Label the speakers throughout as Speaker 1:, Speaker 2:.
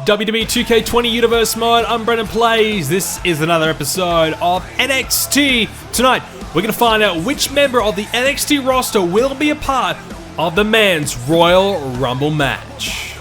Speaker 1: WWE 2k20 Universe Mode, I'm BrendenPlayz. This is another episode of NXT. Tonight, we're going to find out which member of the NXT roster will be a part of the Men's Royal Rumble match.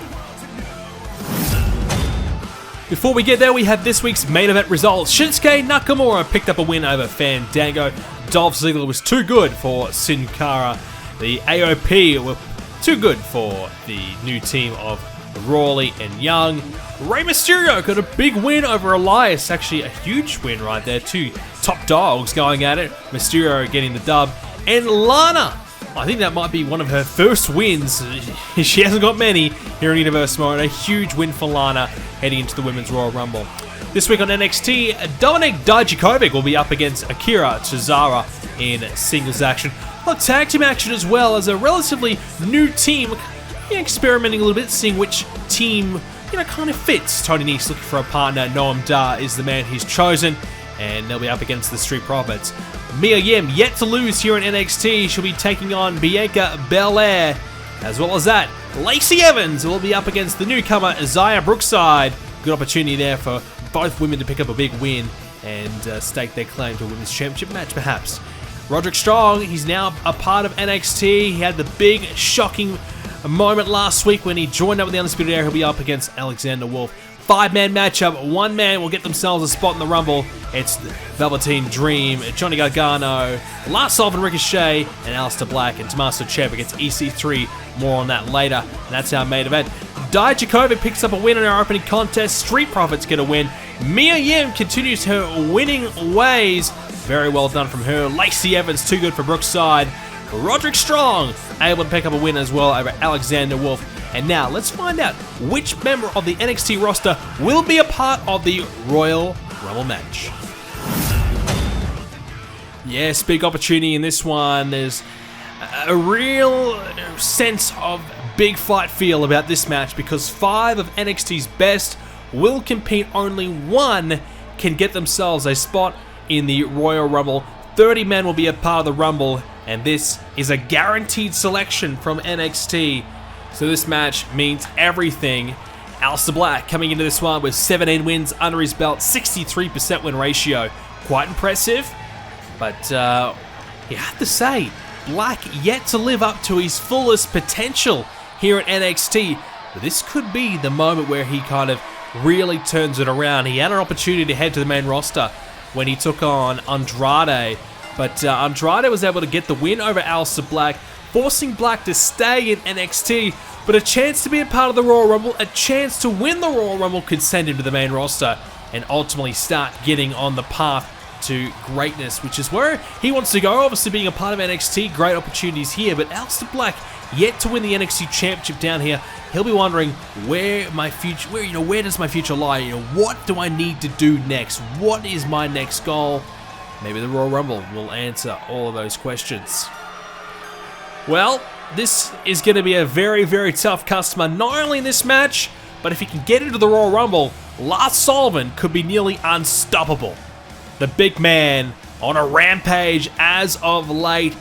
Speaker 1: Before we get there, we have this week's main event results. Shinsuke Nakamura picked up a win over Fandango. Dolph Ziggler was too good for Sin Cara. The AOP were too good for the new team of Rawley and Young. Rey Mysterio got a big win over Elias. Actually, a huge win right there. Two top dogs going at it. Mysterio getting the dub. And Lana, I think that might be one of her first wins. She hasn't got many here in Universe Mode. A huge win for Lana heading into the Women's Royal Rumble. This week on NXT, Dominik Dijakovic will be up against Akira Tozawa in singles action. A tag team action as well as a relatively new team. Experimenting a little bit, seeing which team, kind of fits. Tony Nese looking for a partner. Noam Dar is the man he's chosen, and they'll be up against the Street Profits. Mia Yim, yet to lose here in NXT. She'll be taking on Bianca Belair. As well as that, Lacey Evans will be up against the newcomer, Xia Brookside. Good opportunity there for both women to pick up a big win and stake their claim to a women's championship match, perhaps. Roderick Strong, he's now a part of NXT. He had the big, shocking moment last week when he joined up with the Undisputed Era. He'll be up against Alexander Wolf. Five-man matchup. One man will get themselves a spot in the Rumble. It's Velveteen Dream, Johnny Gargano, Lars Sullivan, Ricochet, and Aleister Black. And Tommaso Champa against EC3. More on that later. And that's our main event. Dijakovic picks up a win in our opening contest. Street Profits get a win. Mia Yim continues her winning ways. Very well done from her. Lacey Evans, too good for Brookside. Roderick Strong able to pick up a win as well over Alexander Wolf. And now let's find out which member of the NXT roster will be a part of the Royal Rumble match. Yes, big opportunity in this one. There's a real sense of big fight feel about this match because 5 of NXT's best will compete. Only one can get themselves a spot in the Royal Rumble. 30 men will be a part of the Rumble, and this is a guaranteed selection from NXT. So this match means everything. Aleister Black coming into this one with 17 wins under his belt, 63% win ratio. Quite impressive, but you have to say, Black yet to live up to his fullest potential here at NXT. But this could be the moment where he kind of really turns it around. He had an opportunity to head to the main roster when he took on Andrade, but Andrade was able to get the win over Aleister Black, forcing Black to stay in NXT, but a chance to be a part of the Royal Rumble, a chance to win the Royal Rumble could send him to the main roster and ultimately start getting on the path to greatness, which is where he wants to go. Obviously being a part of NXT, great opportunities here, but Aleister Black yet to win the NXT Championship down here. He'll be wondering where does my future lie? What do I need to do next? What is my next goal? Maybe the Royal Rumble will answer all of those questions. Well, this is going to be a very, very tough customer, not only in this match, but if he can get into the Royal Rumble, Lars Sullivan could be nearly unstoppable. The big man on a rampage as of late.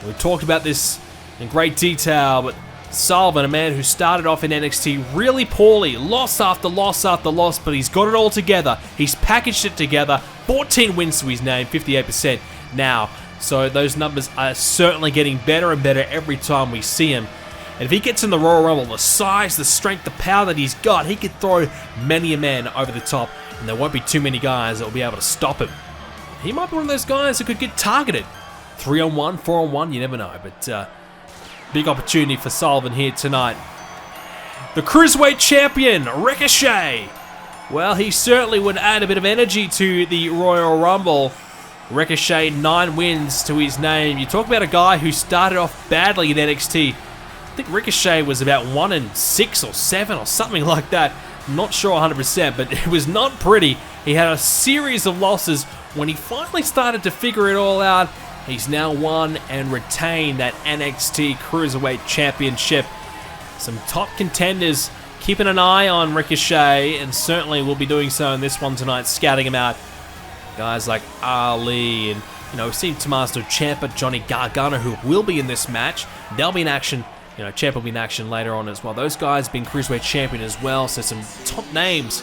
Speaker 1: We talked about this in great detail, but Sullivan, a man who started off in NXT really poorly, loss after loss after loss, but he's got it all together. He's packaged it together, 14 wins to his name, 58% now. So those numbers are certainly getting better and better every time we see him. And if he gets in the Royal Rumble, the size, the strength, the power that he's got, he could throw many a man over the top, and there won't be too many guys that will be able to stop him. He might be one of those guys who could get targeted. 3-on-1, 4-on-1, you never know, but big opportunity for Sullivan here tonight. The Cruiserweight Champion, Ricochet. Well, he certainly would add a bit of energy to the Royal Rumble. Ricochet, 9 wins to his name. You talk about a guy who started off badly in NXT. I think Ricochet was about 1-6 or 7 or something like that. Not sure 100%, but it was not pretty. He had a series of losses. When he finally started to figure it all out, he's now won and retained that NXT Cruiserweight Championship. Some top contenders keeping an eye on Ricochet, and certainly will be doing so in this one tonight, scouting him out. Guys like Ali, and we've seen Tommaso Champa, Johnny Gargano, who will be in this match. They'll be in action You know, Champa will be in action later on as well. Those guys being Cruiserweight Champion as well, so some top names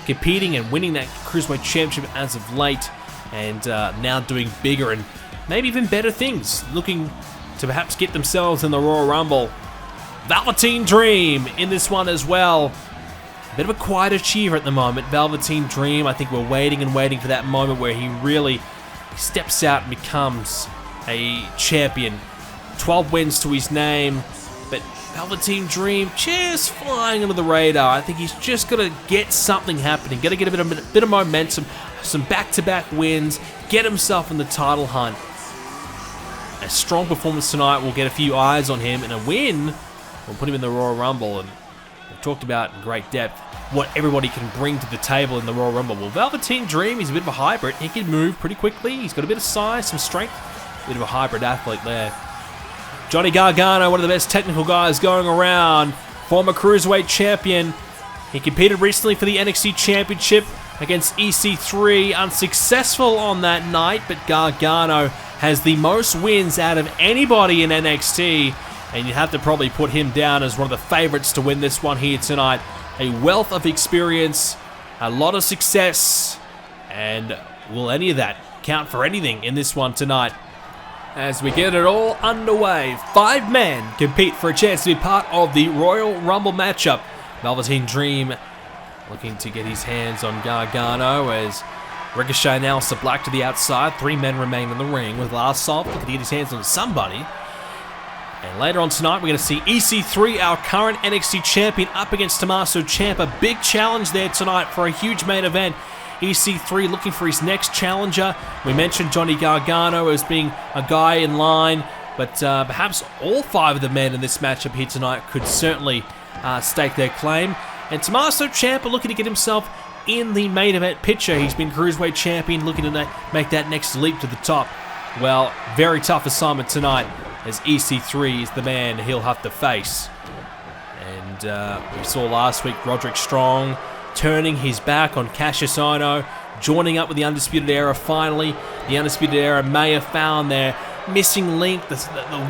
Speaker 1: competing and winning that Cruiserweight Championship as of late, and now doing bigger and maybe even better things, looking to perhaps get themselves in the Royal Rumble. Velveteen Dream in this one as well. A bit of a quiet achiever at the moment. Velveteen Dream, I think we're waiting and waiting for that moment where he really steps out and becomes a champion. 12 wins to his name, but Velveteen Dream just flying under the radar. I think he's just got to get something happening, got to get a bit of momentum, some back-to-back wins, get himself in the title hunt. A strong performance tonight will get a few eyes on him, and a win will put him in the Royal Rumble. And we've talked about in great depth what everybody can bring to the table in the Royal Rumble. Well, Velveteen Dream, he's a bit of a hybrid. He can move pretty quickly. He's got a bit of size, some strength, a bit of a hybrid athlete there. Johnny Gargano, one of the best technical guys going around, former Cruiserweight Champion. He competed recently for the NXT Championship against EC3, unsuccessful on that night, but Gargano has the most wins out of anybody in NXT, and you have to probably put him down as one of the favorites to win this one here tonight. A wealth of experience, a lot of success, and will any of that count for anything in this one tonight? As we get it all underway, 5 men compete for a chance to be part of the Royal Rumble matchup. Velveteen Dream looking to get his hands on Gargano as Ricochet and Aleister Black to the outside. 3 men remain in the ring with Lars Sullivan looking to get his hands on somebody. And later on tonight, we're going to see EC3, our current NXT champion, up against Tommaso Champa. Big challenge there tonight for a huge main event. EC3 looking for his next challenger. We mentioned Johnny Gargano as being a guy in line, but perhaps all 5 of the men in this matchup here tonight could certainly stake their claim. And Tommaso Champa looking to get himself in the main event picture. He's been Cruiserweight Champion, looking to make that next leap to the top. Well, very tough assignment tonight, as EC3 is the man he'll have to face. And we saw last week Roderick Strong turning his back on Cassius Ohno, joining up with the Undisputed Era finally. The Undisputed Era may have found their missing link, the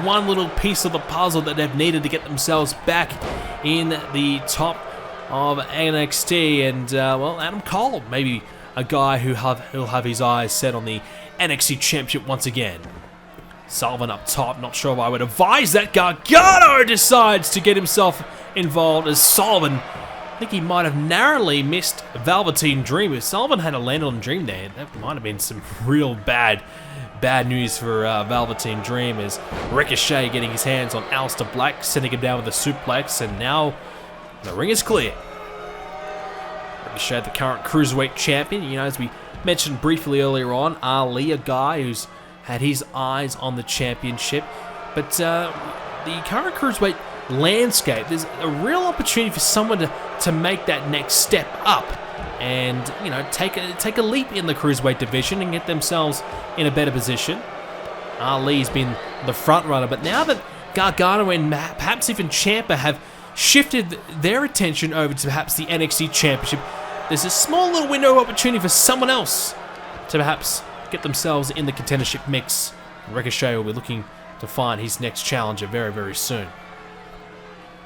Speaker 1: one little piece of the puzzle that they've needed to get themselves back in the top of NXT. And, well, Adam Cole, maybe a guy who'll have his eyes set on the NXT Championship once again. Sullivan up top, not sure if I would advise that. Gargano decides to get himself involved as Sullivan, I think he might have narrowly missed Velveteen Dream. If Sullivan had a land on Dream there, that might have been some real bad news for Velveteen Dream, as Ricochet getting his hands on Aleister Black, sending him down with a suplex, and now the ring is clear. Ricochet, the current Cruiserweight Champion, you know, as we mentioned briefly earlier on, Ali, a guy who's had his eyes on the championship, but the current Cruiserweight landscape, there's a real opportunity for someone to make that next step up and, you know, take a leap in the Cruiserweight division and get themselves in a better position. Ali's been the front runner, but now that Gargano and perhaps even Champa have shifted their attention over to perhaps the NXT Championship, there's a small little window of opportunity for someone else to perhaps get themselves in the contendership mix. Ricochet will be looking to find his next challenger very, very soon.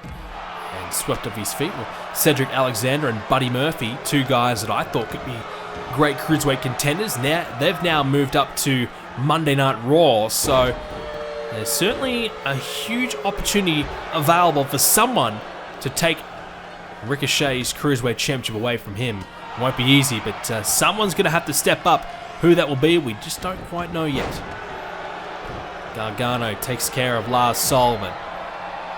Speaker 1: And swept off his feet with Cedric Alexander and Buddy Murphy, 2 guys that I thought could be great Cruiserweight contenders. Now they've now moved up to Monday Night Raw, so there's certainly a huge opportunity available for someone to take Ricochet's Cruiserweight Championship away from him. It won't be easy, but someone's going to have to step up. Who that will be, we just don't quite know yet. Gargano takes care of Lars Sullivan.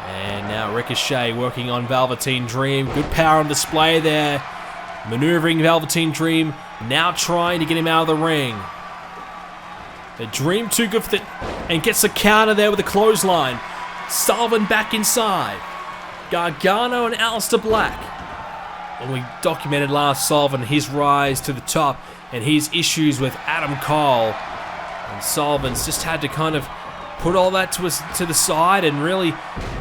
Speaker 1: And now Ricochet working on Velveteen Dream. Good power on display there. Maneuvering Velveteen Dream. Now trying to get him out of the ring. The Dream too good for it. And gets a counter there with a clothesline. Sullivan back inside. Gargano and Aleister Black. And we documented Lars Sullivan, his rise to the top, and his issues with Adam Cole. And Sullivan's just had to kind of put all that to the side and really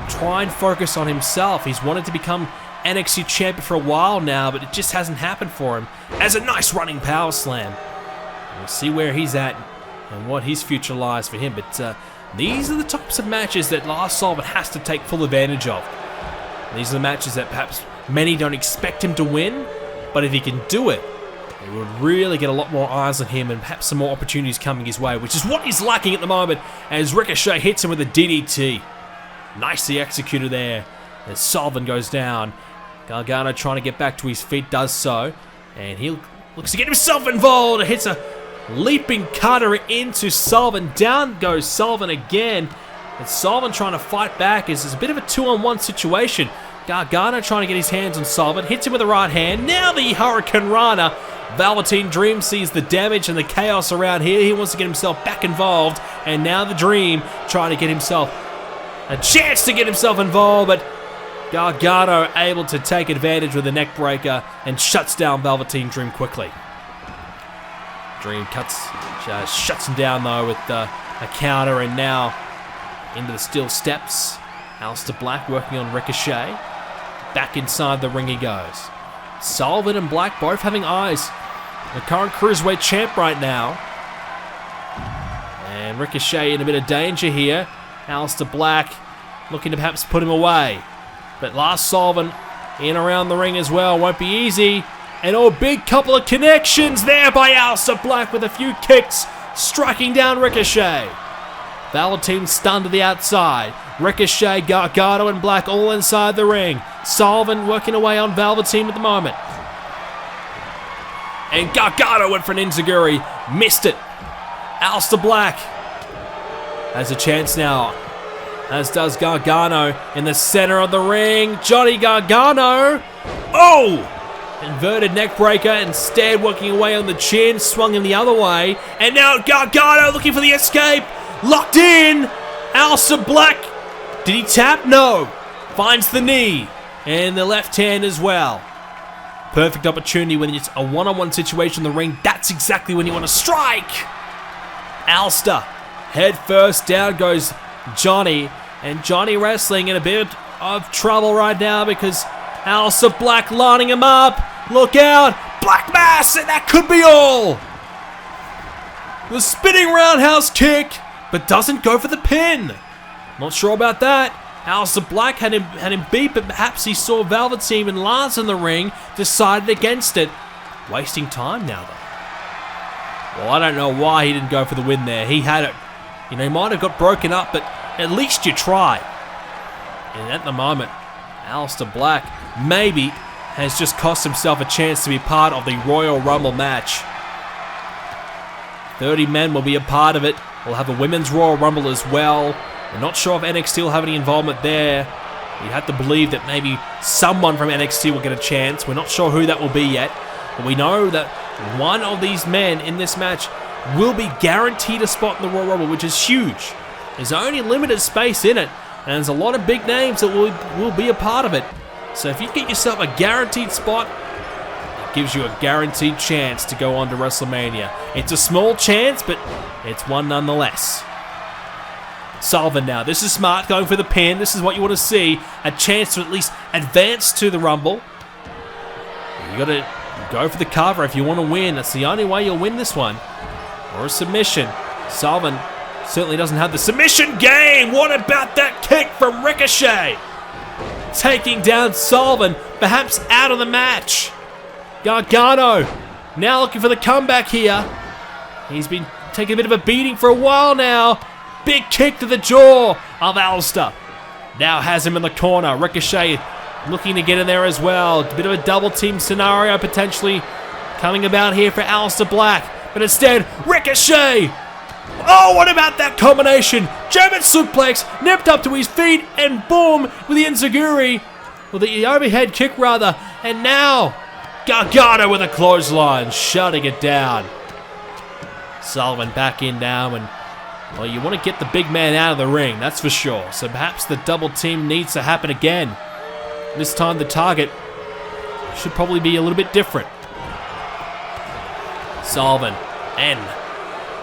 Speaker 1: try and focus on himself. He's wanted to become NXT champion for a while now, but it just hasn't happened for him. As a nice running power slam. We'll see where he's at and what his future lies for him. But These are the types of matches that Lars Sullivan has to take full advantage of. These are the matches that perhaps many don't expect him to win, but if he can do it, it would really get a lot more eyes on him and perhaps some more opportunities coming his way, which is what he's lacking at the moment as Ricochet hits him with a DDT. Nicely executed there as Sullivan goes down. Gargano trying to get back to his feet, does so, and he looks to get himself involved. It hits a leaping cutter into Sullivan. Down goes Sullivan again. And Sullivan trying to fight back as it's a bit of a 2-on-1 situation. Gargano trying to get his hands on Sullivan. Hits him with the right hand. Now the Hurricane Rana. Velveteen Dream sees the damage and the chaos around here. He wants to get himself back involved. And now the Dream trying to get himself a chance to get himself involved. But Gargano able to take advantage with a neck breaker and shuts down Velveteen Dream quickly. Dream shuts him down though with a counter, and now into the steel steps. Aleister Black working on Ricochet. Back inside the ring he goes. Sullivan and Black both having eyes. The current Cruiserweight champ right now. And Ricochet in a bit of danger here. Aleister Black looking to perhaps put him away. But Lars Sullivan in around the ring as well. Won't be easy. And a big couple of connections there by Aleister Black with a few kicks. Striking down Ricochet. Velveteen stunned to the outside. Ricochet, Gargano and Black all inside the ring. Sullivan working away on Velveteen at the moment. And Gargano went for an enziguri. Missed it. Aleister Black has a chance now. As does Gargano in the center of the ring. Johnny Gargano. Oh! Inverted neck breaker, instead working away on the chin. Swung him the other way. And now Gargano looking for the escape. Locked in. Aleister Black. Did he tap? No. Finds the knee. And the left hand as well. Perfect opportunity when it's a one-on-one situation in the ring. That's exactly when you want to strike. Aleister. Head first. Down goes Johnny. And Johnny wrestling in a bit of trouble right now because Aleister Black lining him up. Look out. Black Mass. And that could be all. The spinning roundhouse kick. But doesn't go for the pin. Not sure about that. Aleister Black had him beat, but perhaps he saw Velveteen and Lars in the ring, decided against it. Wasting time now, though. Well, I don't know why he didn't go for the win there. He had it. You know, he might have got broken up, but at least you try. And at the moment, Aleister Black maybe has just cost himself a chance to be part of the Royal Rumble match. 30 men will be a part of it. We'll have a Women's Royal Rumble as well. We're not sure if NXT will have any involvement there. You have to believe that maybe someone from NXT will get a chance. We're not sure who that will be yet. But we know that one of these men in this match will be guaranteed a spot in the Royal Rumble, which is huge. There's only limited space in it, and there's a lot of big names that will be a part of it. So if you get yourself a guaranteed spot, it gives you a guaranteed chance to go on to WrestleMania. It's a small chance, but it's one nonetheless. Sullivan now. This is smart, going for the pin. This is what you want to see. A chance to at least advance to the Rumble. You got to go for the cover if you want to win. That's the only way you'll win this one. Or a submission. Sullivan certainly doesn't have the submission game. What about that kick from Ricochet? Taking down Sullivan, perhaps out of the match. Gargano now looking for the comeback here. He's been taking a bit of a beating for a while now. Big kick to the jaw of Aleister. Now has him in the corner. Ricochet looking to get in there as well. A bit of a double team scenario potentially coming about here for Aleister Black. But instead, Ricochet. Oh, what about that combination? German suplex, nipped up to his feet, and boom, with the enziguri. With the overhead kick, rather. And now, Gargano with a clothesline, shutting it down. Sullivan back in now, and well, you want to get the big man out of the ring, that's for sure. So perhaps the double team needs to happen again. This time the target should probably be a little bit different. Sullivan and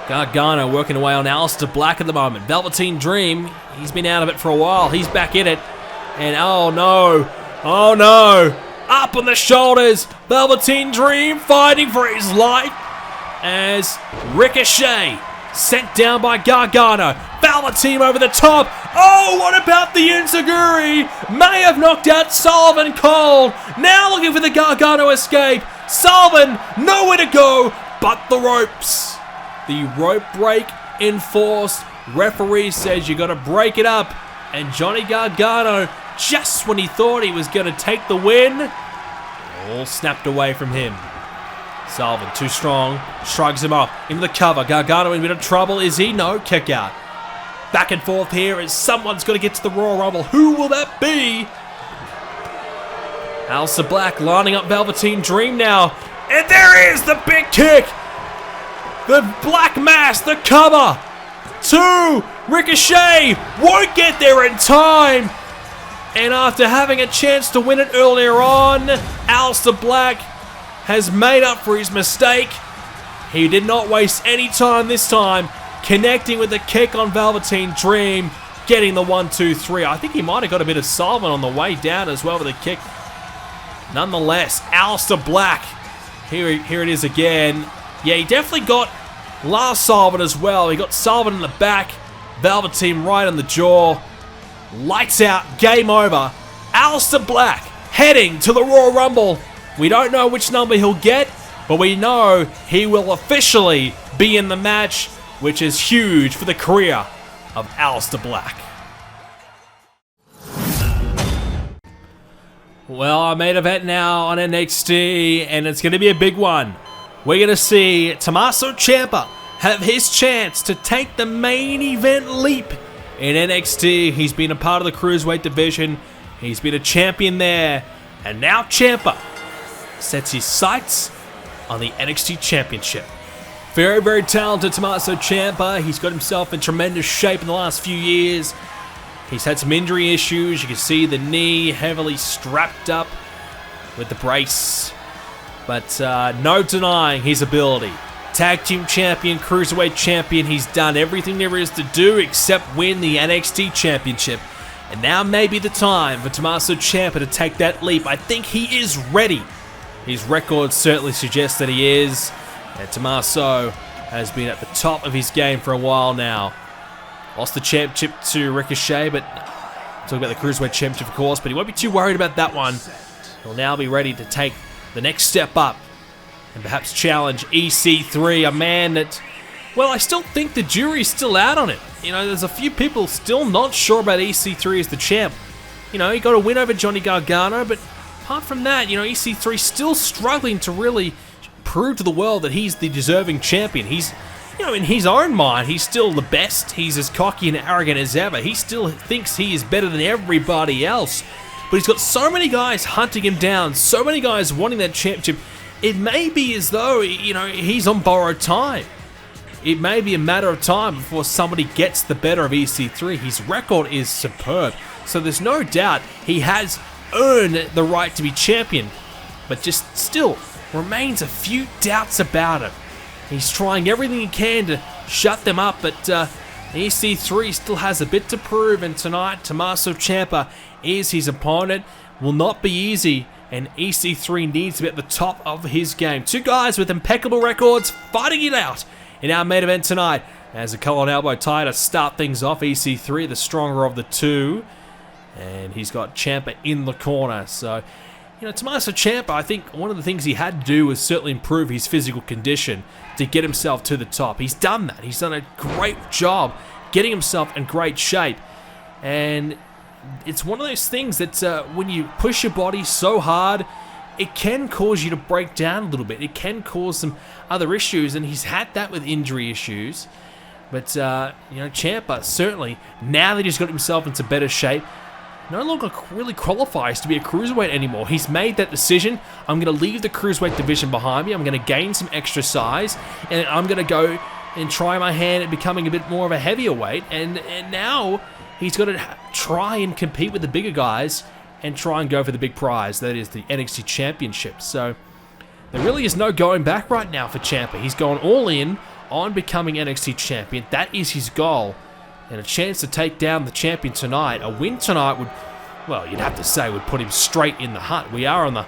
Speaker 1: Gargano working away on Aleister Black at the moment. Velveteen Dream, he's been out of it for a while. He's back in it. And oh no, up on the shoulders. Velveteen Dream fighting for his life as Ricochet sent down by Gargano. Velveteen over the top. Oh, what about the Enziguri? May have knocked out Sullivan cold. Now looking for the Gargano escape. Sullivan, nowhere to go but the ropes. The rope break enforced. Referee says you got to break it up. And Johnny Gargano, just when he thought he was going to take the win, all snapped away from him. Sullivan, too strong, shrugs him off into the cover. Gargano in a bit of trouble. Is he? No, kick out. Back and forth here as someone's got to get to the Royal Rumble. Who will that be? Aleister Black lining up Velveteen Dream now. And there is the big kick. The Black Mass, the cover. 2, Ricochet won't get there in time. And after having a chance to win it earlier on, Aleister Black has made up for his mistake. He did not waste any time this time, connecting with the kick on Velveteen Dream, getting the 1, 2, 3. I think he might have got a bit of Sullivan on the way down as well with a kick. Nonetheless, Aleister Black, here it is again. Yeah, he definitely got Lars Sullivan as well. He got Sullivan in the back, Velveteen right on the jaw. Lights out, game over. Aleister Black heading to the Royal Rumble. We don't know which number he'll get, but we know he will officially be in the match, which is huge for the career of Aleister Black. Well, our main event now on NXT, and it's going to be a big one. We're going to see Tommaso Ciampa have his chance to take the main event leap in NXT. He's been a part of the Cruiserweight division. He's been a champion there. And now Ciampa sets his sights on the NXT Championship. Very, very talented Tommaso Ciampa. He's got himself in tremendous shape in the last few years. He's had some injury issues. You can see the knee heavily strapped up with the brace. But no denying his ability. Tag Team Champion, Cruiserweight Champion. He's done everything there is to do except win the NXT Championship. And now may be the time for Tommaso Ciampa to take that leap. I think he is ready. His record certainly suggests that he is. And Tommaso has been at the top of his game for a while now. Lost the championship to Ricochet, but talk about the Cruiserweight Championship, of course, but he won't be too worried about that one. He'll now be ready to take the next step up and perhaps challenge EC3, a man that, well, I still think the jury's still out on it. You know, there's a few people still not sure about EC3 as the champ. You know, he got a win over Johnny Gargano, but apart from that, you know, EC3 still struggling to really prove to the world that he's the deserving champion. He's, you know, in his own mind, he's still the best. He's as cocky and arrogant as ever. He still thinks he is better than everybody else. But he's got so many guys hunting him down, so many guys wanting that championship. It may be as though, you know, he's on borrowed time. It may be a matter of time before somebody gets the better of EC3. His record is superb. So there's no doubt he has earned the right to be champion. But just still remains a few doubts about him. He's trying everything he can to shut them up, but EC3 still has a bit to prove, and tonight Tommaso Ciampa is his opponent. Will not be easy, and EC3 needs to be at the top of his game. Two guys with impeccable records fighting it out in our main event tonight. As a collar and elbow tie to start things off, EC3 the stronger of the two, and he's got Ciampa in the corner. So, you know, Tommaso Ciampa, I think one of the things he had to do was certainly improve his physical condition to get himself to the top. He's done that. He's done a great job getting himself in great shape. And it's one of those things that when you push your body so hard, it can cause you to break down a little bit. It can cause some other issues, and he's had that with injury issues. But, you know, Ciampa, certainly, now that he's got himself into better shape, no longer really qualifies to be a cruiserweight anymore. He's made that decision. I'm going to leave the cruiserweight division behind me. I'm going to gain some extra size, and I'm going to go and try my hand at becoming a bit more of a heavier weight. And now he's got to try and compete with the bigger guys and try and go for the big prize. That is the NXT Championship. So there really is no going back right now for Ciampa. He's gone all in on becoming NXT Champion. That is his goal. And a chance to take down the champion tonight. A win tonight would, well, you'd have to say would put him straight in the hunt. We are on the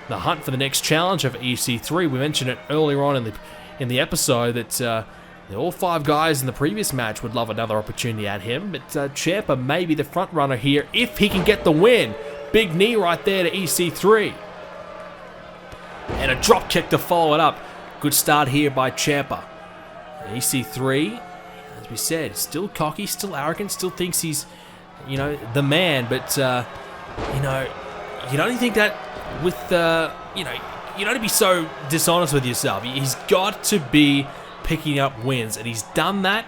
Speaker 1: hunt for the next challenge of EC3. We mentioned it earlier on in the episode that All 5 guys in the previous match would love another opportunity at him, but Champa may be the front runner here if he can get the win. Big knee right there to EC3. And a drop kick to follow it up. Good start here by Champa. EC3, as we said, still cocky, still arrogant, still thinks he's, you know, the man, but, you know, you don't think that with, you know, you don't be so dishonest with yourself. He's got to be picking up wins, and he's done that,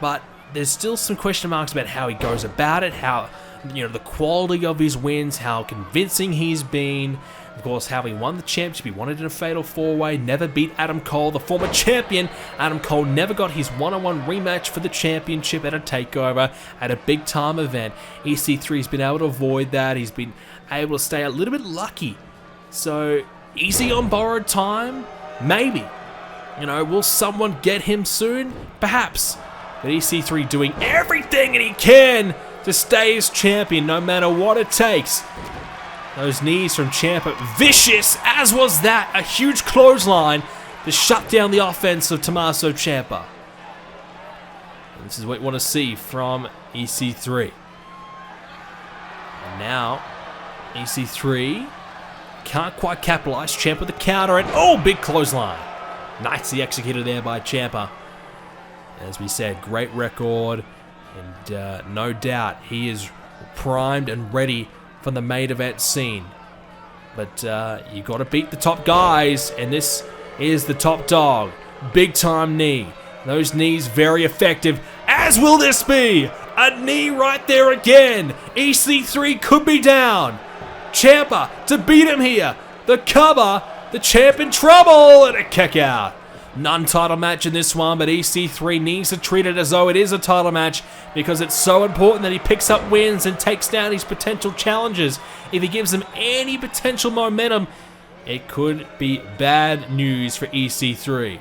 Speaker 1: but there's still some question marks about how he goes about it, how, you know, the quality of his wins, how convincing he's been. Of course, how he won the championship. He won it in a fatal 4-way, never beat Adam Cole, the former champion. Adam Cole never got his one-on-one rematch for the championship at a takeover, at a big-time event. EC3's been able to avoid that. He's been able to stay a little bit lucky. So, easy on borrowed time? Maybe. You know, will someone get him soon? Perhaps. But EC3 doing everything that he can to stay as champion, no matter what it takes. Those knees from Champa, vicious, as was that. A huge clothesline to shut down the offense of Tommaso Ciampa. And this is what you want to see from EC3. And now, EC3 can't quite capitalize. Ciampa with the counter, and oh, big clothesline. Nicely executed there by Ciampa. As we said, great record, and no doubt he is primed and ready from the main event scene. But you got to beat the top guys, and this is the top dog. Big time knee. Those knees very effective, as will this be. A knee right there again. EC3 could be down. Ciampa to beat him here. The cover, the champ in trouble, and a kick out. Non-title match in this one, but EC3 needs to treat it as though it is a title match because it's so important that he picks up wins and takes down his potential challengers. If he gives them any potential momentum, it could be bad news for EC3.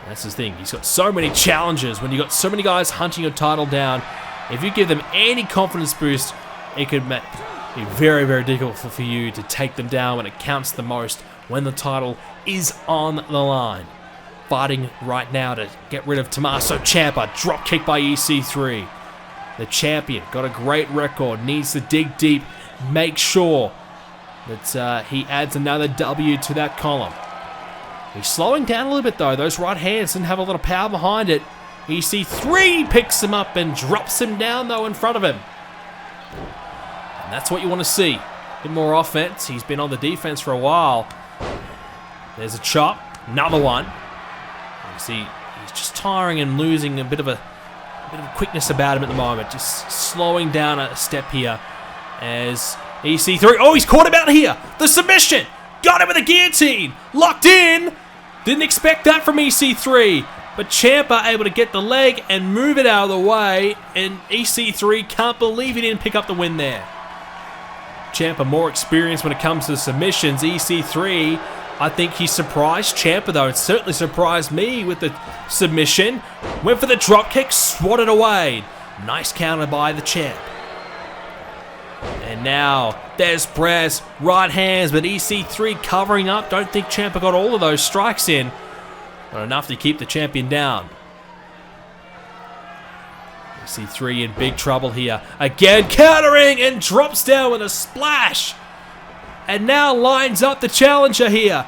Speaker 1: That's the thing. He's got so many challenges. When you've got so many guys hunting your title down, if you give them any confidence boost, it could be very, very difficult for you to take them down when it counts the most, when the title is on the line. Fighting right now to get rid of Tommaso Ciampa. Drop kick by EC3. The champion got a great record. Needs to dig deep. Make sure that he adds another W to that column. He's slowing down a little bit though. Those right hands didn't have a lot of power behind it. EC3 picks him up and drops him down though in front of him. And that's what you want to see. A bit more offense. He's been on the defense for a while. There's a chop. Another one. You see, he's just tiring and losing a bit of a quickness about him at the moment. Just slowing down a step here as EC3. Oh, he's caught him out here. The submission. Got him with a guillotine. Locked in. Didn't expect that from EC3. But Ciampa able to get the leg and move it out of the way. And EC3 can't believe he didn't pick up the win there. Ciampa more experienced when it comes to submissions. EC3, I think he surprised Ciampa though. It certainly surprised me with the submission. Went for the drop kick, swatted away. Nice counter by the champ. And now, there's press, right hands, but EC3 covering up. Don't think Ciampa got all of those strikes in, but enough to keep the champion down. EC3 in big trouble here. Again, countering and drops down with a splash. And now lines up the challenger here.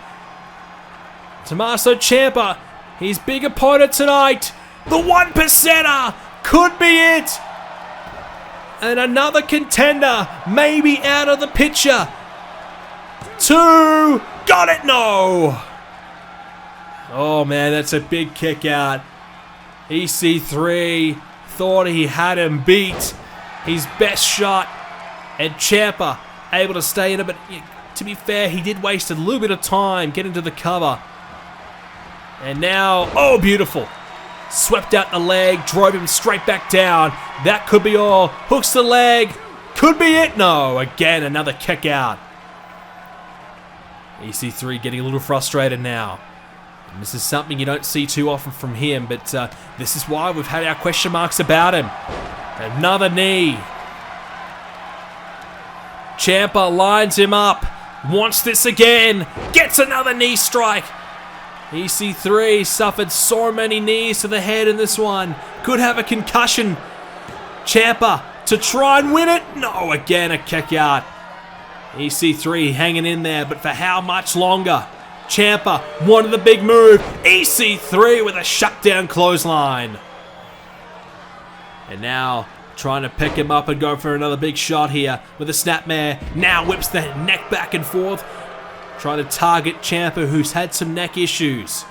Speaker 1: Tommaso Ciampa, his big opponent tonight. The 1%er could be it. And another contender maybe out of the picture. 2, got it, no. Oh man, that's a big kick out. EC3 thought he had him beat. His best shot. And Ciampa able to stay in it, but to be fair, he did waste a little bit of time getting to the cover. And now, oh beautiful. Swept out the leg, drove him straight back down. That could be all. Hooks the leg. Could be it. No, again, another kick out. EC3 getting a little frustrated now. And this is something you don't see too often from him, but this is why we've had our question marks about him. Another knee. Ciampa lines him up. Wants this again. Gets another knee strike. EC3 suffered so many knees to the head in this one. Could have a concussion. Champa to try and win it. No, again a kick out. EC3 hanging in there, but for how much longer? Champa wanted the big move. EC3 with a shutdown clothesline. And now trying to pick him up and go for another big shot here with a snapmare. Now whips the neck back and forth. Trying to target Champa, who's had some neck issues.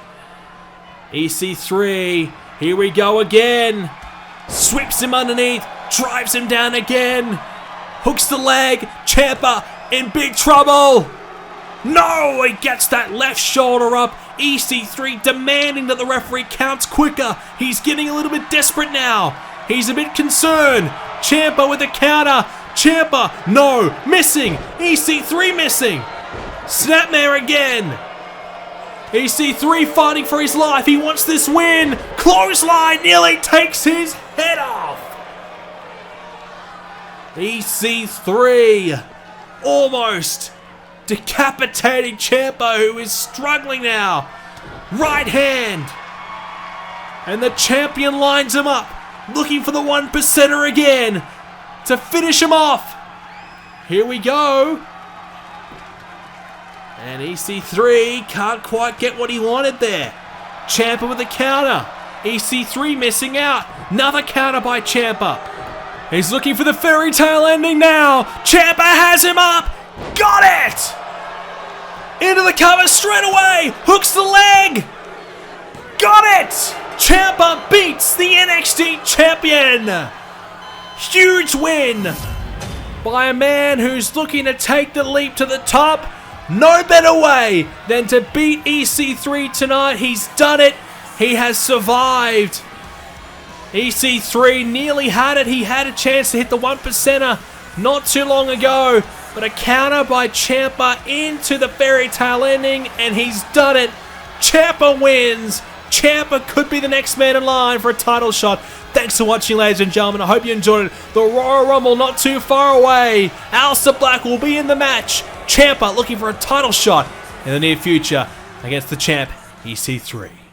Speaker 1: EC3, here we go again. Sweeps him underneath, drives him down again. Hooks the leg. Champa in big trouble. No, he gets that left shoulder up. EC3 demanding that the referee counts quicker. He's getting a little bit desperate now. He's a bit concerned. Champa with the counter. Champa, no, missing. EC3 missing. Snapmare again. EC3 fighting for his life. He wants this win. Clothesline nearly takes his head off. EC3 almost decapitating Champa, who is struggling now. Right hand. And the champion lines him up, looking for the 1%er again to finish him off. Here we go. And EC3 can't quite get what he wanted there. Champa with the counter. EC3 missing out. Another counter by Champa. He's looking for the fairy tale ending now. Champa has him up. Got it! Into the cover straight away. Hooks the leg. Got it! Champa beats the NXT champion. Huge win by a man who's looking to take the leap to the top. No better way than to beat EC3 tonight. He's done it. He has survived. EC3 nearly had it. He had a chance to hit the 1%er not too long ago. But a counter by Champa into the fairy tale ending, and he's done it. Champa wins. Champa could be the next man in line for a title shot. Thanks for watching, ladies and gentlemen. I hope you enjoyed it. The Royal Rumble not too far away. Aleister Black will be in the match. Champa looking for a title shot in the near future against the champ, EC3.